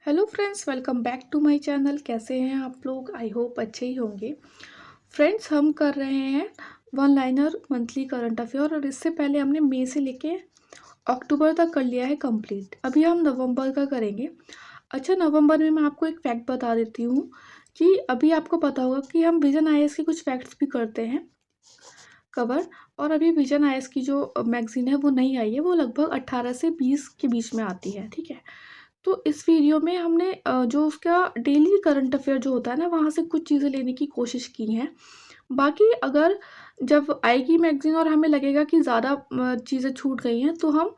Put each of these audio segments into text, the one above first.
Hello friends, welcome back to my channel. कैसे हैं आप लोग? आई होप अच्छे ही होंगे। फ्रेंड्स, हम कर रहे हैं one liner monthly current affair और इससे पहले हमने मई से लेके अक्टूबर तक कर लिया है कंप्लीट। अभी हम नवंबर का करेंगे। अच्छा, नवंबर में मैं आपको एक फैक्ट बता देती हूँ कि अभी आपको पता होगा कि हम विजन आईएएस के कुछ फैक्ट्स भी करते हैं कवर। और अभी विजन आईएएस की जो मैगजीन है वो नहीं आई है, वो लगभग 18 से 20 के बीच में आती है। ठीक है, तो इस वीडियो में हमने जो उसका डेली करंट अफेयर जो होता है ना, वहाँ से कुछ चीज़ें लेने की कोशिश की हैं। बाकी अगर जब आएगी मैगज़ीन और हमें लगेगा कि ज़्यादा चीज़ें छूट गई हैं, तो हम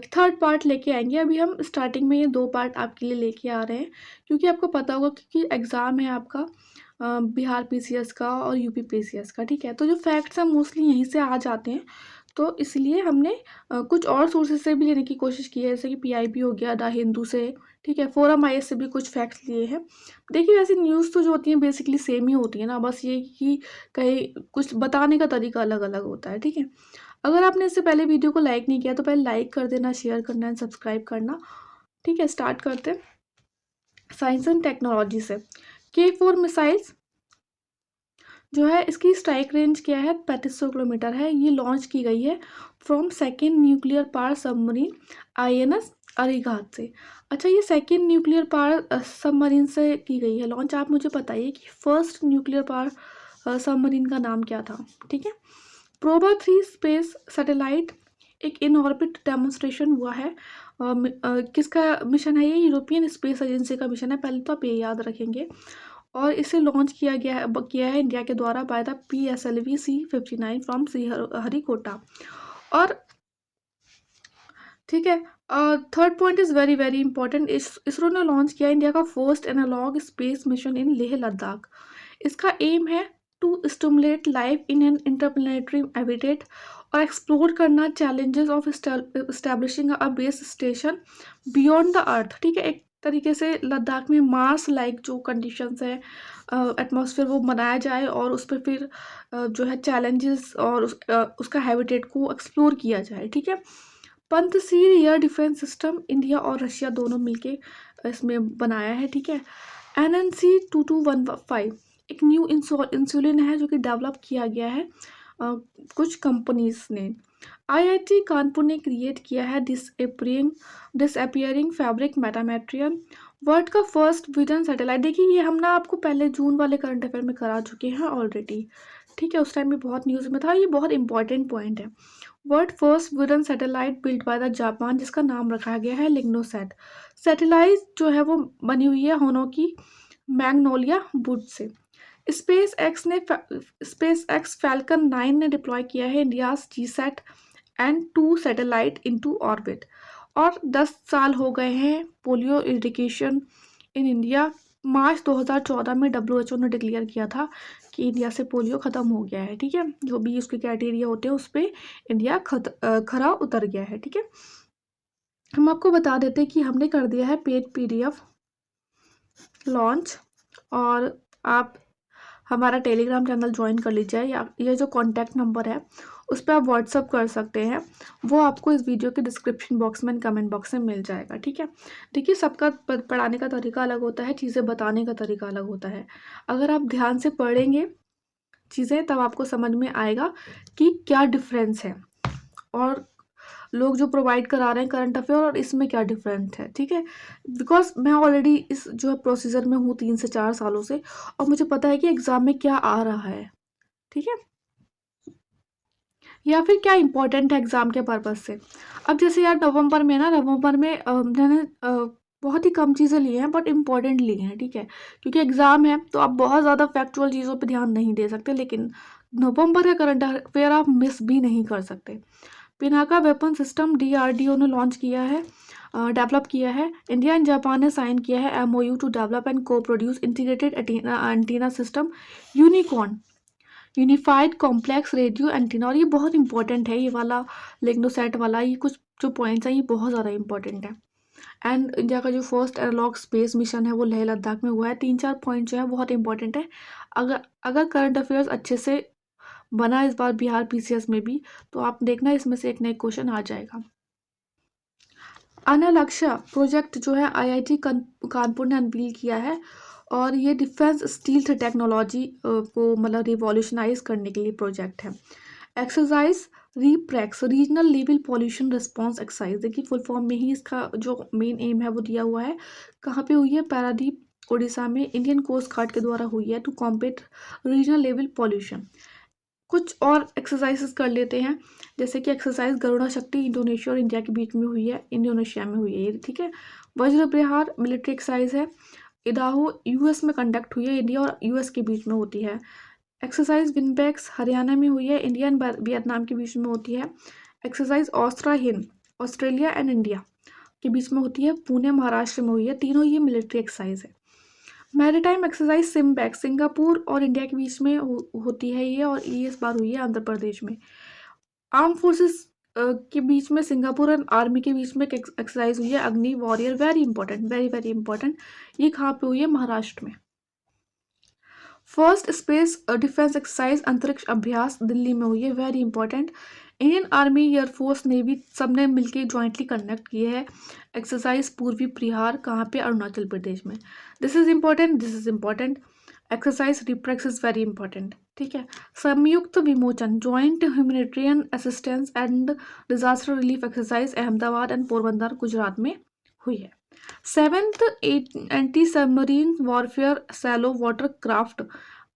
थर्ड पार्ट लेके आएँगे। अभी हम स्टार्टिंग में ये 2 पार्ट आपके लिए लेके आ रहे हैं, क्योंकि आपको पता होगा क्योंकि एग्ज़ाम है आपका बिहार पीसीएस का और यूपी पीसीएस का। ठीक है, तो जो फैक्ट्स हैं मोस्टली यहीं से आ जाते हैं। तो इसलिए हमने कुछ और सोर्सेज़ से भी लेने की कोशिश की है, जैसे कि पीआईबी हो गया, द हिंदू से। ठीक है, फोरम आईएएस से भी कुछ फैक्ट्स लिए हैं। देखिए, वैसे न्यूज़ तो जो होती हैं बेसिकली सेम ही होती है ना, बस ये कि कहीं कुछ बताने का तरीका अलग-अलग होता है। ठीक है, अगर आपने इससे पहले वीडियो को लाइक नहीं किया तो पहले लाइक कर देना, शेयर करना एंड सब्सक्राइब करना। ठीक है, स्टार्ट करते हैं साइंस एंड टेक्नोलॉजी से। के4 मिसाइल्स जो है, इसकी स्ट्राइक रेंज क्या है? 3500 किलोमीटर है। ये लॉन्च की गई है from second nuclear power submarine INS Arighat से। अच्छा, ये सेकेंड न्यूक्लियर पावर सबमरीन से की गई है लॉन्च। आप मुझे बताइए कि फर्स्ट न्यूक्लियर पावर सबमरीन का नाम क्या था? ठीक है, प्रोबा 3 स्पेस सैटेलाइट एक इन ऑर्बिट डेमोन्स्ट्रेशन हुआ है। किसका मिशन है ये? यूरोपियन स्पेस एजेंसी का मिशन है। पहले तो आप ये याद रखेंगे। और इसे लॉन्च किया है इंडिया के द्वारा by the PSLV C-59 from Sriharikota. और ठीक है, third point is very very important. ISRO ने लॉन्च किया इंडिया का first analog space mission in Leh Ladakh. इसका एम है to stimulate life in an interplanetary habitat और एक्सप्लोर करना challenges of establishing a base station beyond the earth. ठीक है, एक तरीके से लद्दाख में मार्स लाइक जो कंडीशंस है, एटमॉस्फेयर, वो बनाया जाए और उस पर फिर जो है चैलेंजेस और उसका हैबिटेट को एक्सप्लोर किया जाए। ठीक है, पंतसीर एयर डिफेंस सिस्टम इंडिया और रशिया दोनों मिलके इसमें बनाया है। ठीक है, NNC-2215 एक न्यू इंसुलिन है जो कि डेवलप किया गया है कुछ कंपनीज ने। IIT कानपुर ने क्रिएट किया है डिसअपियरिंग फैब्रिक मेटामेट्रियन, वर्ल्ड का फर्स्ट विजन सैटेलाइट। देखिए, ये हम ना आपको पहले जून वाले करंट अफेयर में करा चुके हैं ऑलरेडी। ठीक है, उस टाइम भी बहुत न्यूज़ में था। ये बहुत इंपॉर्टेंट पॉइंट है। World first wooden satellite built by the Japan, जिसका नाम रखा गया है लिग्नोसैट। सैटेलाइट जो है वो बनी हुई है होनो की Magnolia would say. Space x falcon 9 ने डिप्लॉय किया है India's GSAT and 2 satellite into orbit. और 10 साल हो गए हैं पोलियो इरिडिकेशन इन इंडिया। मार्च 2014 में WHO ने डिक्लेयर किया था कि इंडिया से पोलियो ख़त्म हो गया है। ठीक है, जो भी उसके क्राइटेरिया होते हैं उस पर इंडिया खरा उतर गया है। ठीक है, हम आपको बता देते हैं कि हमने कर दिया है पेड PDF लॉन्च। और आप हमारा टेलीग्राम चैनल ज्वाइन कर लीजिए, या ये जो कॉन्टैक्ट नंबर है उस पर आप व्हाट्सअप कर सकते हैं। वो आपको इस वीडियो के डिस्क्रिप्शन बॉक्स में, कमेंट बॉक्स में मिल जाएगा। ठीक है, देखिए, सबका पढ़ाने का तरीका अलग होता है, चीज़ें बताने का तरीका अलग होता है। अगर आप ध्यान से पढ़ेंगे चीज़ें तब आपको समझ में आएगा कि क्या डिफरेंस है और लोग जो प्रोवाइड करा रहे हैं करंट अफेयर और इसमें क्या डिफरेंट है। ठीक है, बिकॉज मैं ऑलरेडी इस जो है प्रोसीजर में हूँ 3 से 4 सालों से, और मुझे पता है कि एग्ज़ाम में क्या आ रहा है। ठीक है, या फिर क्या इंपॉर्टेंट है एग्ज़ाम के पर्पज़ से। अब जैसे यार नवंबर में मैंने बहुत ही कम चीज़ें ली हैं बट इम्पॉर्टेंट ली हैं। ठीक है, क्योंकि एग्ज़ाम है तो आप बहुत ज़्यादा फैक्चुअल चीज़ों पे ध्यान नहीं दे सकते, लेकिन नवंबर का करंट अफेयर आप मिस भी नहीं कर सकते। पिनाका वेपन सिस्टम DRDO ने लॉन्च किया है, डेवलप किया है। इंडिया एंड जापान ने साइन किया है MOU टू डेवलप एंड को produce integrated antenna system unicorn, unified complex radio antenna. और ये बहुत इंपॉर्टेंट है, ये वाला लिग्नोसैट वाला, ये कुछ जो पॉइंट्स हैं ये बहुत ज़्यादा इंपॉर्टेंट है। एंड इंडिया का जो फर्स्ट एनालॉग स्पेस मिशन है वो लेह लद्दाख में हुआ है। 3-4 पॉइंट जो है बहुत इंपॉर्टेंट है। अगर अगर करंट अफेयर्स अच्छे से बना इस बार बिहार PCS में भी, तो आप देखना इसमें से एक ना एक क्वेश्चन आ जाएगा। अनालक्ष्या प्रोजेक्ट जो है आईआईटी कानपुर ने अनवील किया है और ये डिफेंस स्टील्थ टेक्नोलॉजी को मतलब रिवॉल्यूशनाइज करने के लिए प्रोजेक्ट है। Exercise reprax regional level pollution response exercise, देखिए फुल फॉर्म में ही इसका जो मेन एम है वो दिया हुआ है। कहाँ पे हुई है? पारादीप उड़ीसा में इंडियन कोस्ट गार्ड के द्वारा हुई है to combat regional level pollution. कुछ और एक्सरसाइजेस कर लेते हैं, जैसे कि एक्सरसाइज गरुड़ा शक्ति इंडोनेशिया और इंडिया के बीच में हुई है, इंडोनेशिया में हुई है ये, ठीक है। वज्र प्रहार मिलिट्री एक्सरसाइज है, इदाहो यूएस में कंडक्ट हुई है, इंडिया और यूएस के बीच में होती है। एक्सरसाइज विनबैक्स हरियाणा में हुई है, इंडिया एंड वियतनाम के बीच में होती है। Exercise Austra Hind Australia and India के बीच में होती है, पुणे महाराष्ट्र में हुई है। तीनों ये मिलिट्री एक्सरसाइज है। मैरीटाइम एक्सरसाइज सिम्बैक सिंगापुर और इंडिया के बीच में होती है ये, और ये इस बार हुई है आंध्र प्रदेश में। आर्म फोर्सेस के बीच में सिंगापुर और आर्मी के बीच में एक एक्सरसाइज हुई है अग्नि warrior, very important, very very important. ये कहाँ पे हुई है? महाराष्ट्र में। फर्स्ट स्पेस डिफेंस एक्सरसाइज अंतरिक्ष अभ्यास दिल्ली में हुई है, very important. Indian army, air force, navy सबने मिलकर ज्वाइंटली कंडक्ट किए है एक्सरसाइज पूर्वी प्रहार, कहाँ पे? अरुणाचल प्रदेश में। This is important, this is important. Exercise reprax is very important, ठीक है। Sanyukt Vimochan joint humanitarian assistance and disaster relief exercise Ahmedabad and Porbandar Gujarat में हुई है। Seventh anti submarine warfare shallow water craft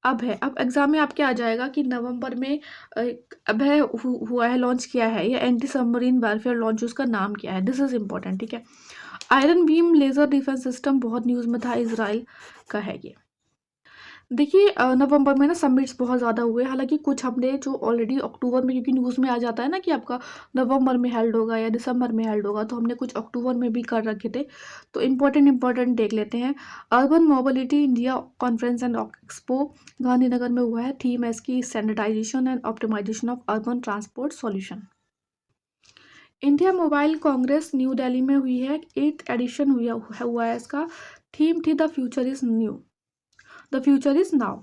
अब है। अब एग्जाम में आपके आ जाएगा कि नवंबर में अब है हुआ है, लॉन्च किया है ये एंटी सबमरीन वॉरफेयर लॉन्च, उसका नाम क्या है? दिस इज इंपॉर्टेंट, ठीक है। Iron beam laser defence system बहुत न्यूज़ में था, इजराइल का है ये। देखिए नवंबर में ना समिट्स बहुत ज़्यादा हुए, हालांकि कुछ हमने जो ऑलरेडी अक्टूबर में, क्योंकि न्यूज़ में आ जाता है ना कि आपका नवंबर में हेल्ड होगा या दिसंबर में हेल्ड होगा, तो हमने कुछ अक्टूबर में भी कर रखे थे। तो इम्पोर्टेंट देख लेते हैं। Urban mobility India conference and expo Gandhinagar में हुआ है। थीम है इसकी standardization and optimization of urban transport solution. India mobile congress new Delhi में हुई है, 8th एडिशन हुआ है इसका। थीम थी the future is new, the future is now.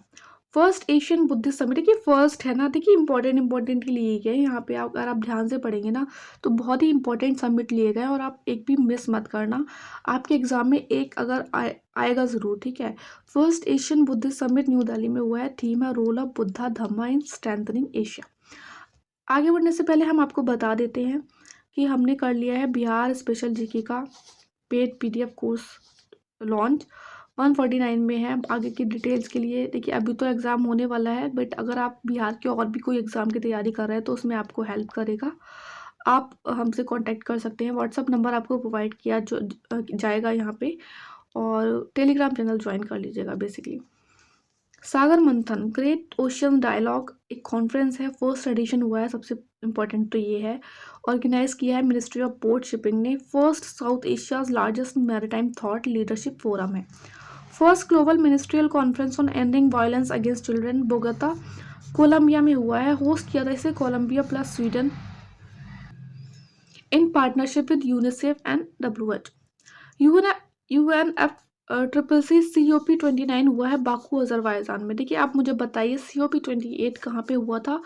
First Asian Buddhist summit, देखिए फर्स्ट है ना, देखिए इंपॉर्टेंट के लिए गए यहाँ पे। आप अगर आप ध्यान से पढ़ेंगे ना तो बहुत ही इंपॉर्टेंट समिट लिए गए, और आप एक भी मिस मत करना, आपके एग्जाम में एक अगर आएगा ज़रूर, ठीक है। First Asian Buddhist summit new Delhi में हुआ है। थीम है role of Buddha Dhamma in strengthening Asia. आगे बढ़ने से पहले हम आपको बता देते हैं कि हमने कर लिया है बिहार स्पेशल जीके का पेड पीडीएफ कोर्स लॉन्च, 149 में है। आगे की डिटेल्स के लिए देखिए, अभी तो एग्ज़ाम होने वाला है, बट अगर आप बिहार के और भी कोई एग्ज़ाम की तैयारी कर रहे हैं तो उसमें आपको हेल्प करेगा। आप हमसे कांटेक्ट कर सकते हैं, व्हाट्सअप नंबर आपको प्रोवाइड किया जो जाएगा यहाँ पे, और टेलीग्राम चैनल ज्वाइन कर लीजिएगा बेसिकली। सागर मंथन ग्रेट ओशियन डायलॉग एक कॉन्फ्रेंस है, फर्स्ट एडिशन हुआ है, सबसे इम्पोर्टेंट तो ये है। ऑर्गेनाइज किया है मिनिस्ट्री ऑफ पोर्ट शिपिंग ने। First South Asia's largest maritime thought leadership forum है। First global ministerial conference on ending violence against children Bogota Colombia में हुआ है। होस्ट किया था इसे Colombia plus Sweden in partnership with UNICEF and WHO। UNF COP29 हुआ है Baku Azerbaijan में। देखिए आप मुझे बताइए COP28 कहाँ पे हुआ था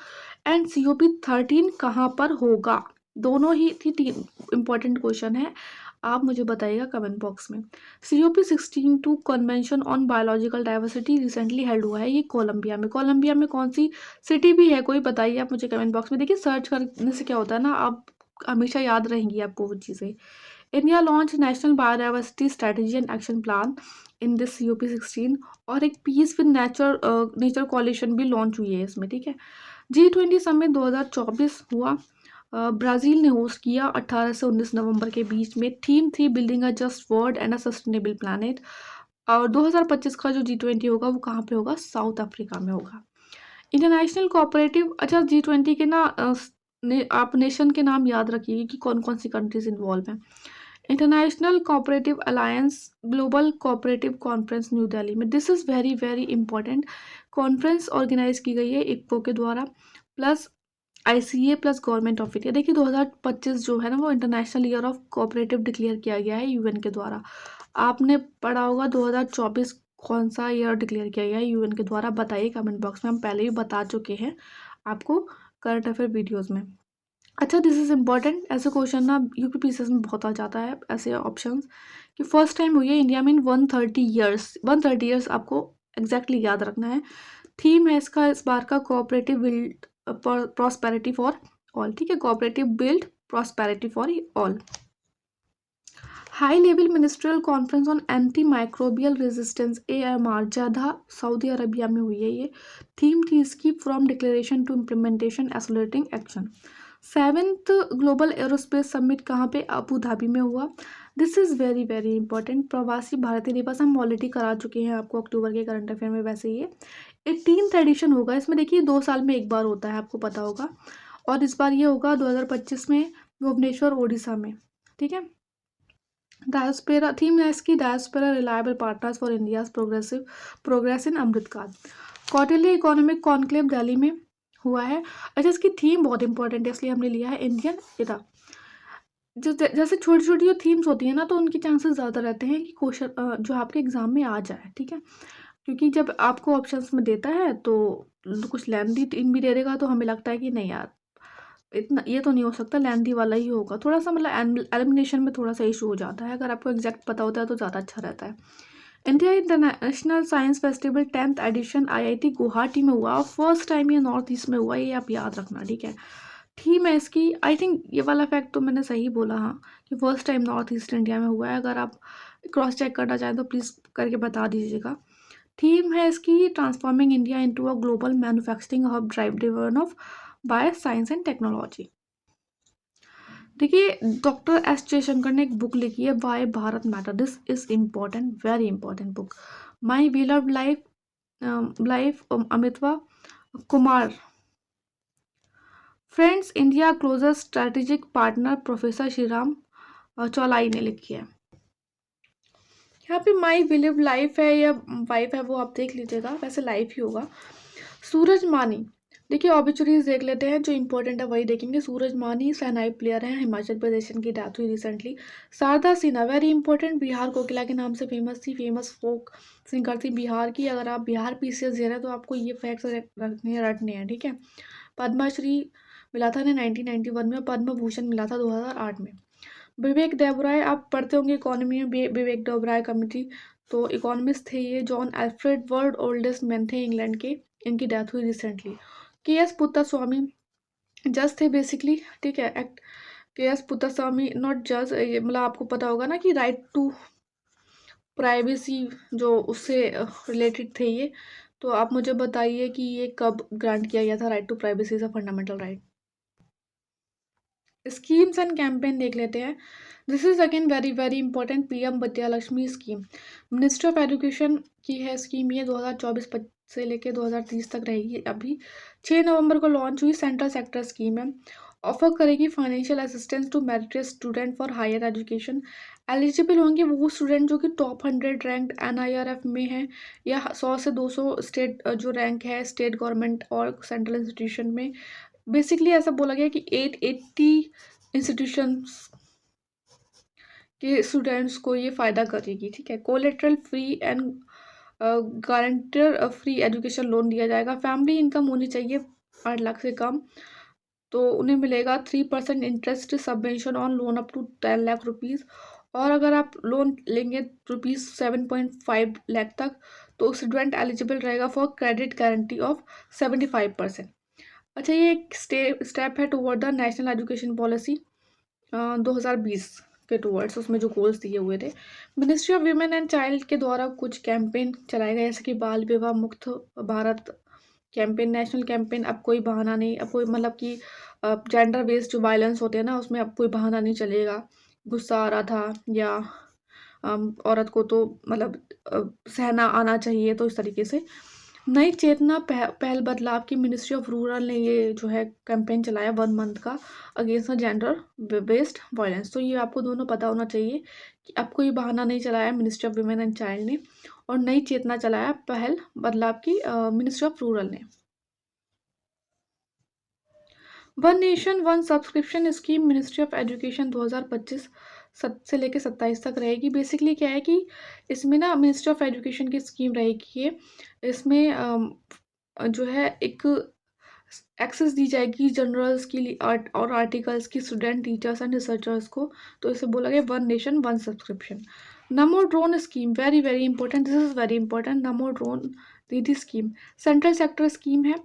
एंड COP13 कहाँ पर होगा? दोनों ही थी, तीन इंपॉर्टेंट क्वेश्चन है, आप मुझे बताइएगा कमेंट बॉक्स में। COP16 convention on biological diversity recently held हुआ है, ये कोलंबिया में। कोलंबिया में कौन सी सिटी भी है कोई बताइए आप मुझे कमेंट बॉक्स में। देखिए सर्च करने से क्या होता है ना, आप हमेशा याद रहेंगी आपको वो चीज़ें। India launch national biodiversity strategy and action plan in this COP16, और एक पीस विद नेचर कॉलिशन भी लॉन्च हुई है इसमें, ठीक है। G20 समिट 2024 हुआ, ब्राज़ील ने होस्ट किया 18 से 19 नवंबर के बीच में। थीम थी building a just world and a sustainable planet. और 2025 का जो G20 होगा वो कहाँ पे होगा? साउथ अफ्रीका में होगा। इंटरनेशनल कोऑपरेटिव, अच्छा G20 के ना आप नेशन के नाम याद रखिए कि कौन कौन सी कंट्रीज इन्वॉल्व हैं। International cooperative alliance global cooperative conference new Delhi में। This is very very important. Conference organise की गई है इक्को के द्वारा plus ICA plus government of India. देखिए 2025 जो है ना वो international year of cooperative declare किया गया है UN के द्वारा। आपने पढ़ा होगा 2024 कौन सा ईयर डिक्लेयर किया गया है UN के द्वारा? बताइए कमेंट बॉक्स में, हम पहले ही बता चुके हैं आपको करंट अफेयर वीडियोज़ में। अच्छा, दिस इज़ इम्पॉर्टेंट, ऐसे क्वेश्चन ना यूपीपीसीएस में बहुत आ जाता है ऐसे ऑप्शंस कि फर्स्ट टाइम हुई है इंडिया में इन 130 ईयर्स। 130 ईयर्स आपको एग्जैक्टली याद रखना है। थीम है इसका इस बार का cooperative build prosperity for all. ठीक है, cooperative build prosperity for all. High level ministerial conference on anti microbial resistance AMR Jeddah Saudi Arabia में हुई है ये। थीम थी इसकी from declaration to implementation accelerating action. Seventh global aerospace summit कहाँ पे? अबू धाबी में हुआ। This is very very important. प्रवासी भारतीय दिवस हम ऑलरेडी करा चुके हैं आपको अक्टूबर के करंट अफेयर में। वैसे ये 18th एडिशन होगा। इसमें देखिए 2 साल में एक बार होता है, आपको पता होगा। और इस बार ये होगा 2025 में भुवनेश्वर ओडिशा में। ठीक है। डायस्पोरा थीम है इसकी diaspora reliable partners for India's progress in Amritkaal. Quarterly economic conclave Delhi में हुआ है। अच्छा, इसकी थीम बहुत इंपॉर्टेंट है इसलिए हमने लिया है इंडियन इरा। जैसे छोटी छोटी जो थीम्स होती है ना, तो उनके चांसेस ज़्यादा रहते हैं कि क्वेश्चन जो आपके एग्जाम में आ जाए। ठीक है, क्योंकि जब आपको ऑप्शंस में देता है तो कुछ लेंदी थीम भी दे देगा, तो हमें लगता है कि नहीं यार, इतना ये तो नहीं हो सकता, लेंदी वाला ही होगा। थोड़ा सा मतलब एलिमिनेशन में थोड़ा सा इशू हो जाता है। अगर आपको एग्जैक्ट पता होता है तो ज़्यादा अच्छा रहता है। India international science festival 10th edition IIT Guwahati में हुआ और फर्स्ट टाइम ये नॉर्थ ईस्ट में हुआ। ये आप याद रखना। ठीक है, थीम है इसकी, आई थिंक ये वाला फैक्ट तो मैंने सही बोला, हाँ, कि first time north east India में हुआ है। अगर आप क्रॉस चेक करना चाहें तो प्लीज़ करके बता दीजिएगा। थीम है इसकी transforming India into a global manufacturing hub driven off by science and technology. देखिए, डॉक्टर एस जयशंकर ने एक बुक लिखी है, why Bharat matter. This is important, very important book. My beloved life life Amitava Kumar friends India closest strategic partner professor Sriram Chaulia ने लिखी है। यहाँ पे माई बिलीव लाइफ है या वाइफ है वो आप देख लीजिएगा, वैसे लाइफ ही होगा। सूरज मानी, देखिए ऑबिचुरीज देख लेते हैं, जो इंपॉर्टेंट है वही देखेंगे। सूरज मानी सहनाई प्लेयर हैं, हिमाचल प्रदेश इनकी डेथ हुई recently. Sharda Sinha very important, Bihar Kokila के नाम से फेमस थी, फेमस फोक सिंगर थी बिहार की। अगर आप बिहार PCS दे रहे हैं तो आपको ये फैक्ट्स रटने हैं। ठीक है, पद्मश्री मिला था 1991 में, पद्म भूषण मिला था 2008 में। विवेक देवराय, आप पढ़ते होंगे इकोनॉमी में, विवेक देवराय कमिटी, तो इकोनॉमिस्ट थे ये। John Alfred world oldest man थे इंग्लैंड के, इनकी डेथ हुई रिसेंटली। KS पुत्तस्वामी जज थे बेसिकली। ठीक है, एक्ट KS पुत्तस्वामी नॉट जज, ये मतलब आपको पता होगा ना कि राइट टू प्राइवेसी जो उससे रिलेटेड थे ये। तो आप मुझे बताइए कि ये कब ग्रांट किया गया था, right to privacy is a fundamental right. Schemes and campaign देख लेते हैं। This is again very very important, PM Vidya Lakshmi scheme, ministry of education की है स्कीम। ये 2024 से लेके 2030 तक रहेगी। अभी 6 नवंबर को लॉन्च हुई, सेंट्रल सेक्टर स्कीम है। ऑफर करेगी financial assistance to meritorious student for higher education. Eligible होंगे वो स्टूडेंट जो कि टॉप 100 रैंक NIRF में है, या 100 से 200 स्टेट जो रैंक है स्टेट गवर्नमेंट और सेंट्रल इंस्टीट्यूशन में। बेसिकली ऐसा बोला गया कि 880 इंस्टीट्यूशंस के स्टूडेंट्स को ये फ़ायदा करेगी। ठीक है, collateral free and guarantor free education loan दिया जाएगा। फैमिली इनकम होनी चाहिए 8 लाख से कम, तो उन्हें मिलेगा 3% interest subvention on loan up to 10 lakh rupees. और अगर आप लोन लेंगे ₹7.5 लाख तक, तो स्टूडेंट एलिजिबल रहेगा फॉर क्रेडिट गारंटी ऑफ 75%। अच्छा, ये एक स्टेप है toward the national education policy 2020 के टुवर्ड्स, उसमें जो गोल्स दिए हुए थे। Ministry of women and child के द्वारा कुछ कैंपेन चलाए गए, जैसे कि बाल विवाह मुक्त भारत कैंपेन, नेशनल कैंपेन। अब कोई बहाना नहीं, अब कोई मतलब कि जेंडर बेस्ड जो वायलेंस होते हैं ना, उसमें अब कोई बहाना नहीं चलेगा। गुस्सा आ रहा था या औरत को तो मतलब सहना आना चाहिए, तो इस तरीके से नई चेतना पहल बदलाव की मिनिस्ट्री ऑफ रूरल ने ये जो है कैंपेन चलाया 1 मंथ का अगेंस्ट जेंडर बेस्ड वायलेंस। तो ये आपको दोनों पता होना चाहिए कि अब कोई बहाना नहीं चलाया ministry of women and child ने, और नई चेतना चलाया पहल बदलाव की मिनिस्ट्री ऑफ रूरल ने। One nation one subscription scheme ministry of education 2025 से लेकर 27 तक रहेगी। बेसिकली क्या है कि इसमें ना मिनिस्ट्री ऑफ एजुकेशन की स्कीम रहेगी ये। इसमें जो है एक एक्सेस दी जाएगी जर्नल्स की और आर्टिकल्स की स्टूडेंट, टीचर्स एंड रिसर्चर्स को। तो इसे बोला गया one nation one subscription. NaMo drone scheme, very very important, this is very important. NaMo drone दीदी स्कीम सेंट्रल सेक्टर स्कीम है।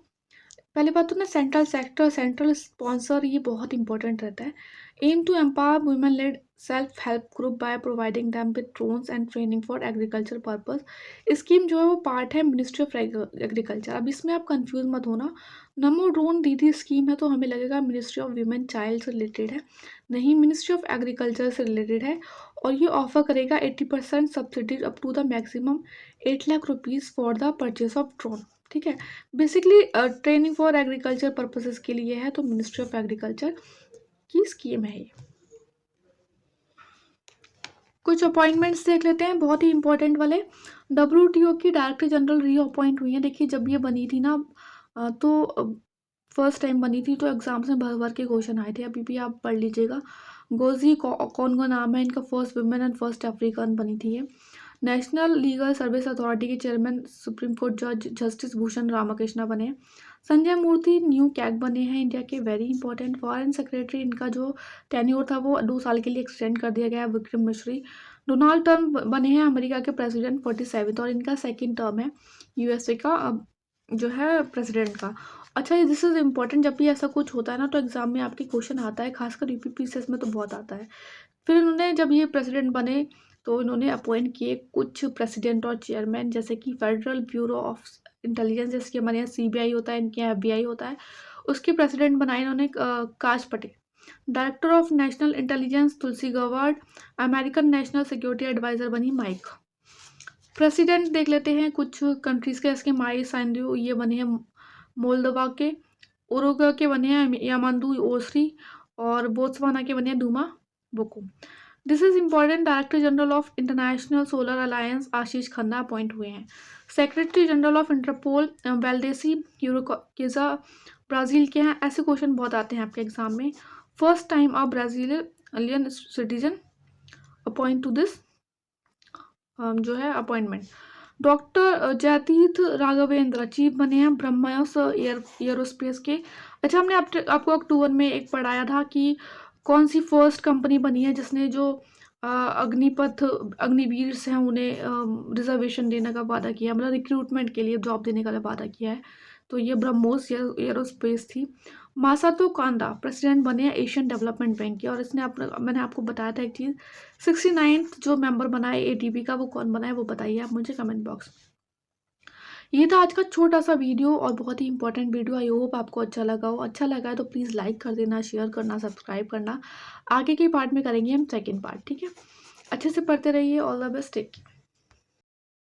पहले बात तो ना, सेंट्रल सेक्टर सेंट्रल स्पॉन्सर, ये बहुत इंपॉर्टेंट रहता है। Aim to empower women led self help group by providing them with drones and training for agriculture purpose. Scheme जो है वो पार्ट है मिनिस्ट्री ऑफ एग्रीकल्चर। अब इसमें आप कंफ्यूज मत होना, नमो ड्रोन दीदी स्कीम है तो हमें लगेगा मिनिस्ट्री ऑफ वीमेन चाइल्ड से रिलेटेड है, नहीं, मिनिस्ट्री ऑफ एग्रीकल्चर से रिलेटेड है। और ये ऑफर करेगा 80% subsidy up to the maximum 8 lakh rupees for the purchase of drone. ठीक है, basically training for agriculture purposes के लिए है, तो मिनिस्ट्री ऑफ एग्रीकल्चर की स्कीम है ये। कुछ अपॉइंटमेंट्स देख लेते हैं, बहुत ही इंपॉर्टेंट वाले। WTO की डायरेक्टर जनरल रीअपॉइंट हुई है। देखिए, जब ये बनी थी ना तो फर्स्ट टाइम बनी थी, तो एग्जाम्स में भर भर के क्वेश्चन आए थे, अभी भी आप पढ़ लीजिएगा। गोजी कौन नाम है इनका, first women and first African बनी थी ये। नेशनल लीगल सर्विस अथॉरिटी के चेयरमैन सुप्रीम कोर्ट जज जस्टिस भूषण रामकृष्णा बने। संजय मूर्ति न्यू कैग बने हैं इंडिया के, वेरी इंपॉर्टेंट। फॉरेन सेक्रेटरी, इनका जो टेन्योर था वो 2 साल के लिए एक्सटेंड कर दिया गया है, विक्रम मिश्री। डोनाल्ड ट्रम्प बने हैं अमेरिका के प्रेसिडेंट 47th, और इनका सेकेंड टर्म है USA का जो है प्रेसिडेंट का। अच्छा, ये दिस इज इम्पॉर्टेंट, जब भी ऐसा कुछ होता है ना तो एग्जाम में आपके क्वेश्चन आता है, खासकर UPPCS में तो बहुत आता है। फिर इन्होंने जब ये प्रेसिडेंट बने तो इन्होंने अपॉइंट किए कुछ प्रेसिडेंट और चेयरमैन, जैसे कि फेडरल ब्यूरो ऑफ इंटेलिजेंस, जिसके हमारे यहाँ CBI होता है, इनके यहाँ FBI होता है, उसके प्रेसिडेंट बनाए इन्होंने Kash Patel. Director of national intelligence Tulsi Gabbard. American national security advisor बनी माइक। प्रेसिडेंट देख लेते हैं कुछ कंट्रीज के, इसके माई सैंडू ये बने हैं मोल्दोवा के। उरुग्वे के बने हैं यामांदू ओसरी, और बोत्सवाना के बने हैं Duma Boko. This is important, director general of international solar alliance Ashish Khanna appoint हुए हैं। Secretary general of Interpol Valdecy Urquiza Brazil के हैं। ऐसे क्वेश्चन बहुत आते हैं आपके एग्जाम में। First time a Brazilian citizen appoint to this जो है appointment. Doctor Jayatirtha Raghavendra chief बने हैं ब्रह्मोस एयरोस्पेस के। अच्छा, हमने आपको अक्टूबर में एक पढ़ाया था कि कौन सी फर्स्ट कंपनी बनी है जिसने जो अग्निपथ अग्निवीर हैं उन्हें रिजर्वेशन देने का वादा किया, मतलब रिक्रूटमेंट के लिए जॉब देने का वादा किया है, तो ये ब्रह्मोस एयरोस्पेस थी। मासातो कांदा प्रेसिडेंट बने हैं एशियन डेवलपमेंट बैंक के, और इसने मैंने आपको बताया था एक चीज़, 69th जो मेंबर बना है ATP का, वो कौन बना है वो बताइए आप मुझे कमेंट बॉक्स में। ये था आज का छोटा सा वीडियो और बहुत ही इंपॉर्टेंट वीडियो। आई होप आपको अच्छा लगा हो। अच्छा लगा है तो प्लीज़ लाइक कर देना, शेयर करना, सब्सक्राइब करना। आगे के पार्ट में करेंगे हम सेकेंड पार्ट, ठीक है। अच्छे से पढ़ते रहिए, all the best, take care.